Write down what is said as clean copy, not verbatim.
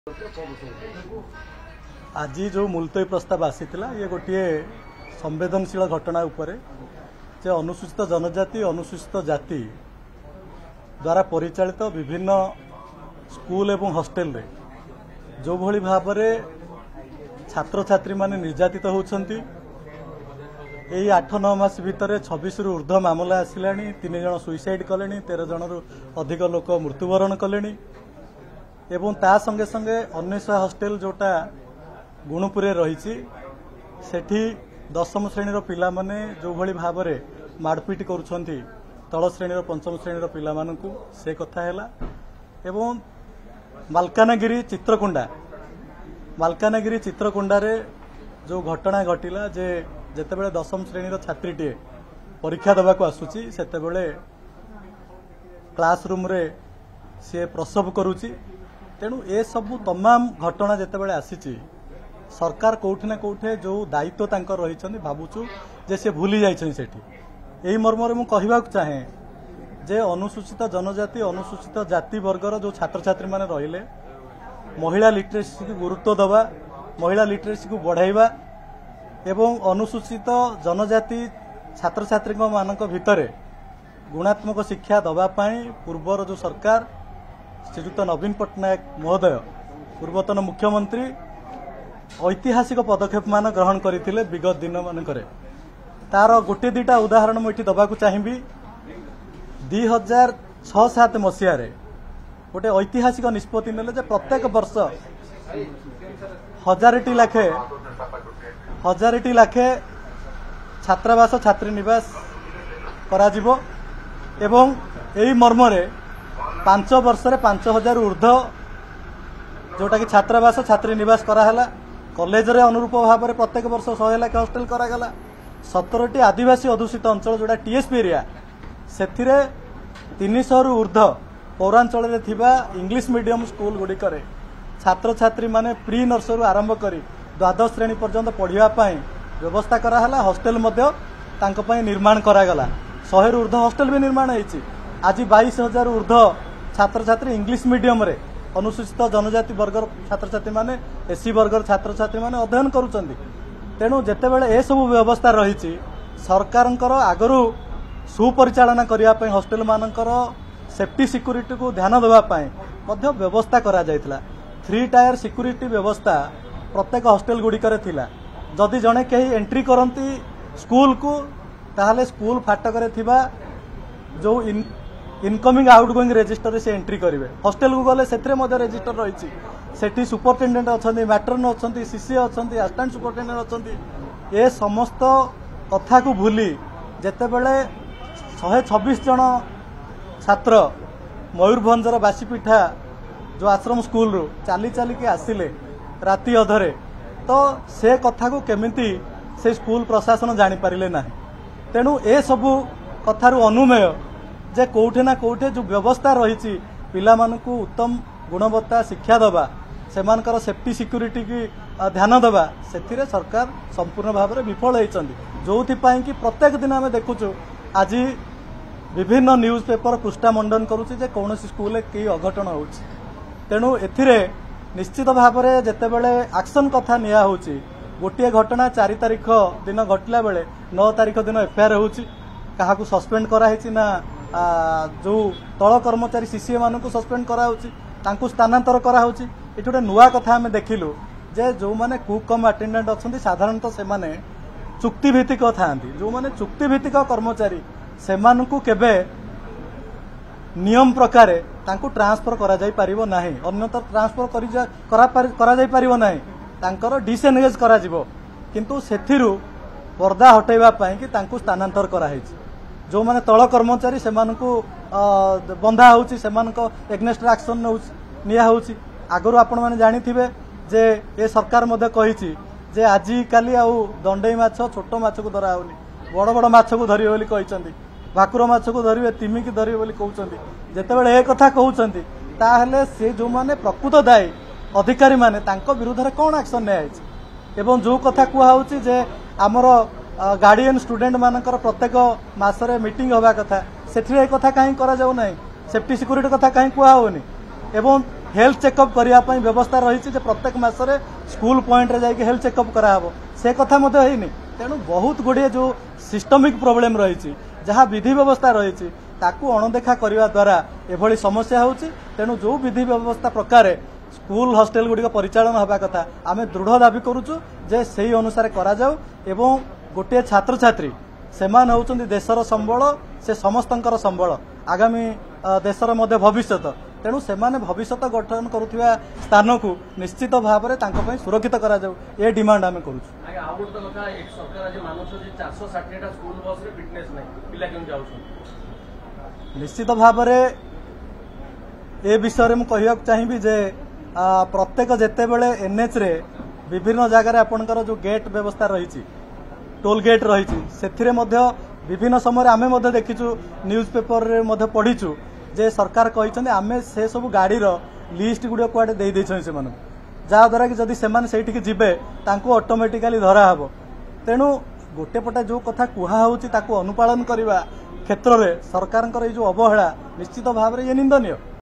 आज जो मुलतवी प्रस्ताव आसीथिला ये गोटे संवेदनशील घटना उपरे जे अनुसूचित जनजाति अनुसूचित जाति द्वारा परिचालित विभिन्न स्कूल एवं हॉस्टल रे जो भली भाव छात्र छात्री माने निर्यातित होउछंती। यही 8-9 मास भितर 26 रु ऊर्ध्व मामला आसिला 3 जन सुइसाइड कले 13 जन रु अधिक लोक मृत्युवरण कले एवं ता संगे संगे अन्वेषा हॉस्टल जोटा गुणपुरे रही सेठी 10म श्रेणी पिला माने जो भली भाव मारपीट करुछंती तल श्रेणी 5म श्रेणी पिला मानकु से कथा हैला। एवं मालकानगिरी चित्रकुंडा रे जो घटना घटिला जे जेतेबेले 10म श्रेणी छात्रीटे परीक्षा देवाक आसुची सेतेबेले क्लासरूम रे सी प्रसव करुची। तेणु ए सबु तमाम घटना जेतेबेले आसीची सरकार कोठी ना कोठे जो दायित्व तांकर रही भावुचु जे से भूली जाइछन सेठी। एही मर्मरे मु कहिबाक चाहे जे अनुसूचित जनजाति अनुसूचित जाति वर्गर जो छात्र छात्री माने रहिले महिला लिटरेसी को गुरुत्व दबा महिला लिटरेसी को बढ़ाइबा एवं अनुसूचित जनजाति छात्र छात्री मानक भितरे गुणात्मक शिक्षा दबा पाई पूर्वर जो सरकार श्रीयुक्त नवीन पट्टनायक महोदय पूर्वतन मुख्यमंत्री ऐतिहासिक पदक्षेप मान ग्रहण करथिले विगत दिन मानकरे तार गोटे दुटा उदाहरण मुझे दबाक चाहिए। 2006-07 मसीह गोटे ऐतिहासिक निष्पत्ति नेले जे प्रत्येक वर्ष 1000टी लाखे छात्रावास छात्री निवास कराजिबो एवं एही मर्मरे 5 वर्ष 5000 ऊर्ध्व जोटा कि छात्रावास छात्री निवास कराला। कॉलेज रे अनुरूप भाव में प्रत्येक वर्ष 100 लाख हॉस्टल करागला। 17टी आदिवासी अधुषित अंचल जोटा टीएसपी एरिया से 300 रु ऊर्ध्व पौरांचल रे थिबा इंग्लिश मीडियम स्कूल गुड़िकर छात्र छात्री माने प्री नर्सरी आरंभ करी द्वादश श्रेणी पर्यंत पढ़िया व्यवस्था कराला। हॉस्टल मध्य तांको पई निर्माण करागला। 100 रु ऊर्ध्व हॉस्टल भी निर्माण होईची। आज 22,000 ऊर्ध्व छात्र छात्री इंग्लिश मीडियम रे अनुसूचित जनजाति वर्गर छात्र छात्री माने एससी वर्गर छात्र छात्री माने अध्ययन करुचंदी। तेणु जेतेबेले ए सब व्यवस्था रही सरकारंकर आगरू सुपरिचालना करिया पई हॉस्टल मानकर सेफ्टी सिक्यूरिटी को ध्यान देवा पई मध्य व्यवस्था करा जायतिला। 3 टायर सिक्यूरिटी व्यवस्था प्रत्येक हॉस्टल गुड़िकर थिला। जदि जणे कहीं एंट्री करंती स्कूल को ताहले स्कूल फाटक रे थिबा जो इनकमिंग आउटगोइंग रजिस्टर से एंट्री करेंगे। हॉस्टल को गले से रजिस्टर रही सेठी सुपरटेडेंट अच्छा मैट्रन अच्छा सीसी अच्छा असिस्टेंट सुपरटेडेंट अच्छा ये समस्त कथा को भूली जेतेबेले 126 जन छात्र मयूरभंजर बासीपिठा जो आश्रम स्कूल रू चाली चाली के आसिले राति अधरे तो से कथा को केमिति से स्कूल प्रशासन जानी पारिले ना। तेणु ए सबू कथारू अनुमेय जे कोठे ना कोठे जो व्यवस्था रही पिला मानकु उत्तम गुणवत्ता शिक्षा दबा सेमानकर सेफ्टी सिक्यूरिटी की ध्यान दबा से सरकार संपूर्ण भाव में विफल होती जो कि प्रत्येक दिन आम देखुचु आज विभिन्न न्यूज पेपर पृष्ठा मंडन करुच्ची जे कौन स्कूल कई अघटन हो। तेणु एथिरे निश्चित भाव में जेतेबेले एक्शन कथा निया होची गोटे घटना 4 तारिख दिन घटला बेले 9 तारिख दिन एफआईआर होची कहा सस्पेंड कराई ना जो तल कर्मचारी सीसीए मानक सस्पेंड कराऊँ स्थानांतर कराऊँ। ये गोटे नुआ कथा आम देखिलु जे जो माने कुक कम अटेंडेंट अच्छा साधारणतः से माने चुक्तिभित्तिक था जो माने चुक्तिभित्तिक कर्मचारी से केबे नियम प्रकार तांको ट्रांसफर करा जाई परिबो नाही अन्यथा ट्रांसफर करा जाई परिबो नाही तांकर डिसएंगेज करा जिवो किंतु सेथिरु पर्दा हटेबा पई कि तांको स्थानांतर करा हेछि। जो माने तल कर्मचारी से बंधा होउची सेमानको एग्नेस्ट एक्शन निया होउची। आगरु आपण माने जानि थिबे जे ए सरकार मध्ये कहिछि जे आजि काली आउ दंडई माछ छोटो माछ को धरा होनी बड़ बड़ माछ को धरिबे बोली कहिसंती भाकुर माछ को धरिबे तिमी की धरिबे बोली कहउचंती। जेतेबेले ए कथा कहउचंती ताहले से जो माने प्रकृत दायी अधिकारी माने तांको विरुद्ध रे कोन एक्शन ने आइछि एवं जो कथा कुहा होउची जे हमर गार्डियन स्टूडेंट मानकर प्रत्येक मासरे मीटिंग हवा कथा से कथा कहीं करा जाऊ नहीं सेफ्टी सिक्यूरिटी कथा कहीं कुहा होनी एवं हेल्थ चेकअप करने व्यवस्था रही प्रत्येक मसरे स्कूल पॉइंट रे जाके हेल्थ चेकअप कराहब से कथा होनी तेणु बहुत गुड़िए जो सिस्टमिक प्रोब्लेम रही जहाँ विधि व्यवस्था रही अणदेखा करने द्वारा एभली समस्या होची तेणु जो विधि व्यवस्था प्रकार स्कूल हॉस्टेल गुड़िक परिचालन हवा कथा आम दृढ़ दाबी करुचु जे से अनुसार करा जाऊ एवं गोटे छात्र छात्री सेमान होउचंदी देशर संबल से समस्तंकर संबल आगामी देशर मध्य भविष्यत तेणु सेमाने भविष्यत गठन करुवा स्थान को निश्चित भाव में सुरक्षित करा जाऊ ये डिमांड आम करूँ। निश्चित भाव ए विषय में कहवा चाहिए जे प्रत्येक जेते बेले एनएच रे विभिन्न जगार आपणकर जो गेट व्यवस्था रही टोल गेट रही विभिन्न समय आम देखीचु न्यूज पेपर रे पढ़ीचु जे सरकार कहते आमे से सब गाड़ीर लिस्ट गुड़ कुआडे दे देछन से माने जहाँद्वारा कि जदि सेमाने सेठिक जिबे तांको ऑटोमेटिकली धरा हबो तेणु गोटे पटे जो कथा कुहा होउची ताको अनुपालन करने क्षेत्र में सरकार जो अवहेला निश्चित भाव में ये निंदनीय।